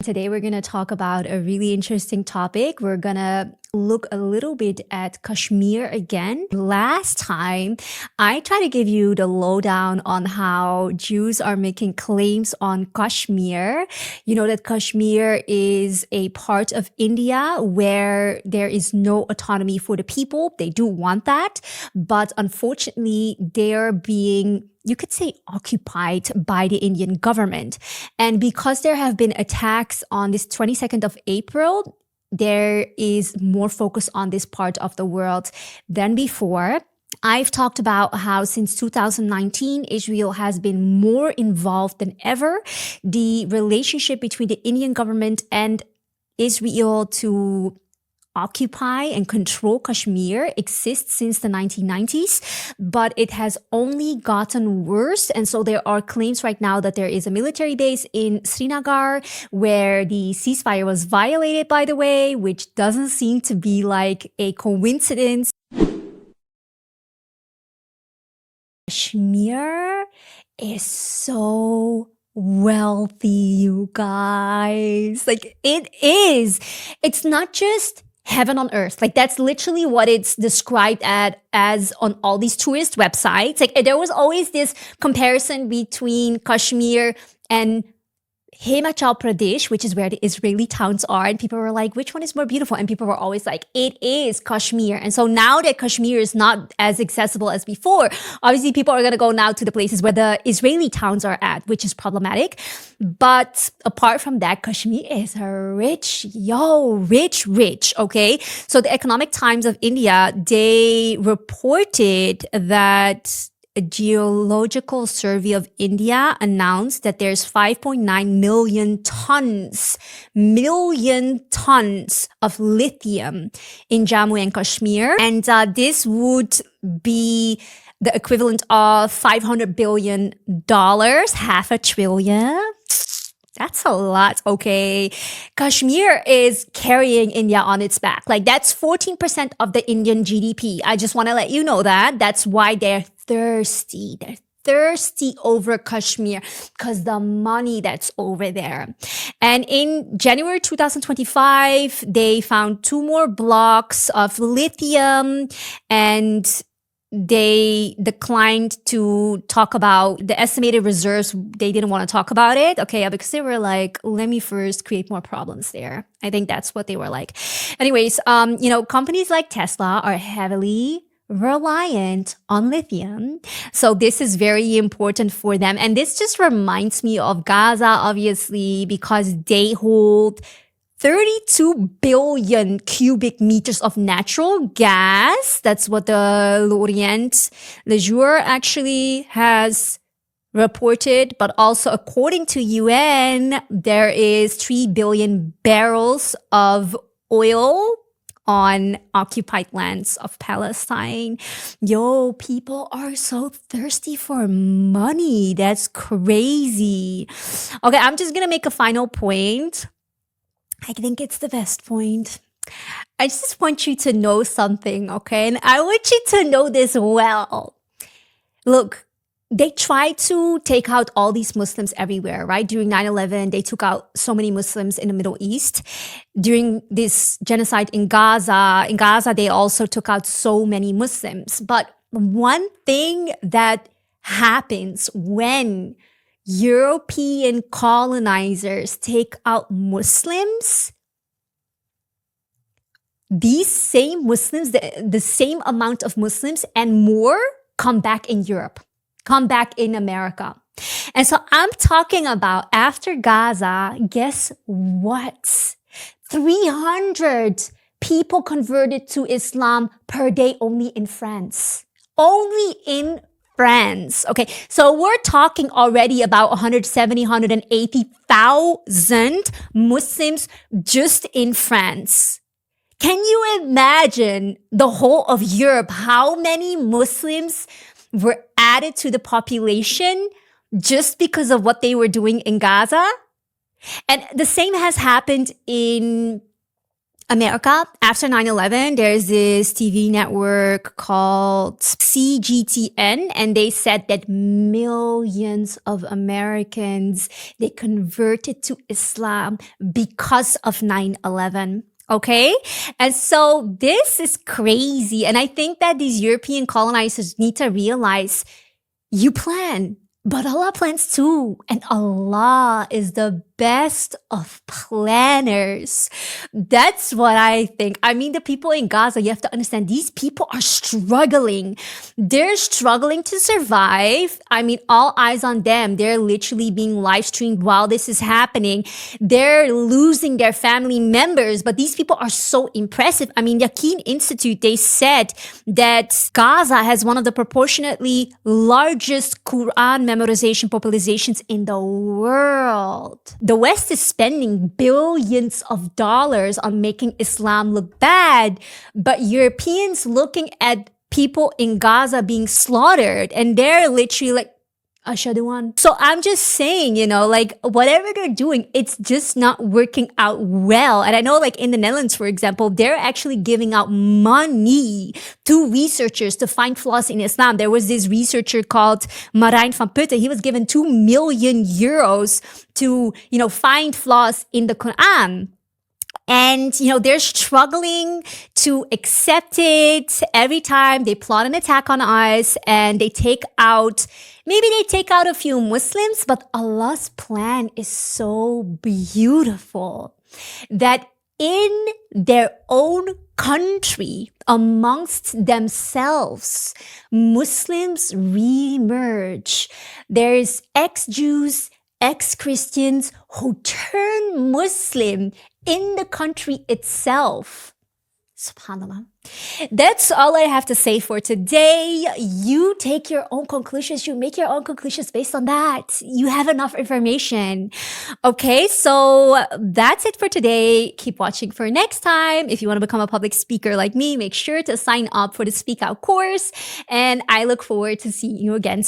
Today we're going to talk about a really interesting topic. We're going to look a little bit at Kashmir again. Last time, I tried to give you the lowdown on how Jews are making claims on Kashmir. You know that Kashmir is a part of India where there is no autonomy for the people. They do want that, but unfortunately, they're being, you could say, occupied by the Indian government. And because there have been attacks on this 22nd of April, there is more focus on this part of the world than before. I've talked about how since 2019, Israel has been more involved than ever. The relationship between the Indian government and Israel to occupy and control Kashmir exists since the 1990s, but it has only gotten worse. And so there are claims right now that there is a military base in Srinagar where the ceasefire was violated, by the way, which doesn't seem to be like a coincidence. Kashmir is so wealthy, you guys. Like it is. It's not just heaven on earth. Like that's literally what it's described as on all these tourist websites. Like there was always this comparison between Kashmir and Himachal Pradesh, which is where the Israeli towns are. And people were like, which one is more beautiful? And people were always like, it is Kashmir. And so now that Kashmir is not as accessible as before, obviously people are going to go now to the places where the Israeli towns are at, which is problematic. But apart from that, Kashmir is rich, rich, okay? So the Economic Times of India, they reported that a Geological Survey of India announced that there's 5.9 million tons of lithium in Jammu and Kashmir. And this would be the equivalent of $500 billion, half a trillion. That's a lot, okay? Kashmir is carrying India on its back. Like that's 14% of the Indian GDP. I just want to let you know that. That's why they're thirsty. They're thirsty over Kashmir because the money that's over there. And in January 2025, they found 2 more blocks of lithium and they declined to talk about the estimated reserves. They didn't want to talk about it. Okay, because they were like, let me first create more problems there. I think that's what they were like. Anyways, companies like Tesla are heavily reliant on lithium. So this is very important for them. And this just reminds me of Gaza, obviously, because they hold 32 billion cubic meters of natural gas. That's what the L'Orient Le Jour actually has reported. But also, according to UN, there is 3 billion barrels of oil on occupied lands of Palestine. Yo, people are so thirsty for money. That's crazy. Okay, I'm just gonna make a final point. I think it's the best point. I just want you to know something, okay? And I want you to know this well. Look, they tried to take out all these Muslims everywhere, right? During 9/11, they took out so many Muslims in the Middle East. During this genocide in Gaza, they also took out so many Muslims. But one thing that happens when European colonizers take out Muslims, these same Muslims, the same amount of Muslims and more come back in Europe, come back in America. And so I'm talking about after Gaza, guess what? 300 people converted to Islam per day only in France. Only in France. Okay, so we're talking already about 170, 180,000 Muslims just in France. Can you imagine the whole of Europe? How many Muslims were added to the population just because of what they were doing in Gaza? And the same has happened in America, after 9/11, there's this TV network called CGTN, and they said that millions of Americans, they converted to Islam because of 9/11. Okay. And so this is crazy. And I think that these European colonizers need to realize you plan, but Allah plans too. And Allah is the best of planners. That's what I think. I mean, the people in Gaza, you have to understand, these people are struggling. They're struggling to survive. I mean, all eyes on them. They're literally being live streamed while this is happening. They're losing their family members, but these people are so impressive. I mean, Yaqeen Institute, they said that Gaza has one of the proportionately largest Quran memorization populations in the world. The West is spending billions of dollars on making Islam look bad, but Europeans looking at people in Gaza being slaughtered, and they're literally like, Ashhadu an. So I'm just saying, like whatever they're doing, it's just not working out well. And I know like in the Netherlands, for example, they're actually giving out money to researchers to find flaws in Islam. There was this researcher called Marijn van Putten. He was given 2 million euros to, find flaws in the Quran. And, they're struggling to accept it every time they plot an attack on us, and they take out a few Muslims, but Allah's plan is so beautiful that in their own country, amongst themselves, Muslims re-emerge. There's ex-Jews, ex-Christians who turn Muslim in the country itself. SubhanAllah. That's all I have to say for today. You take your own conclusions. You make your own conclusions based on that. You have enough information. Okay, so that's it for today. Keep watching for next time. If you want to become a public speaker like me, make sure to sign up for the Speak Out course. And I look forward to seeing you again soon.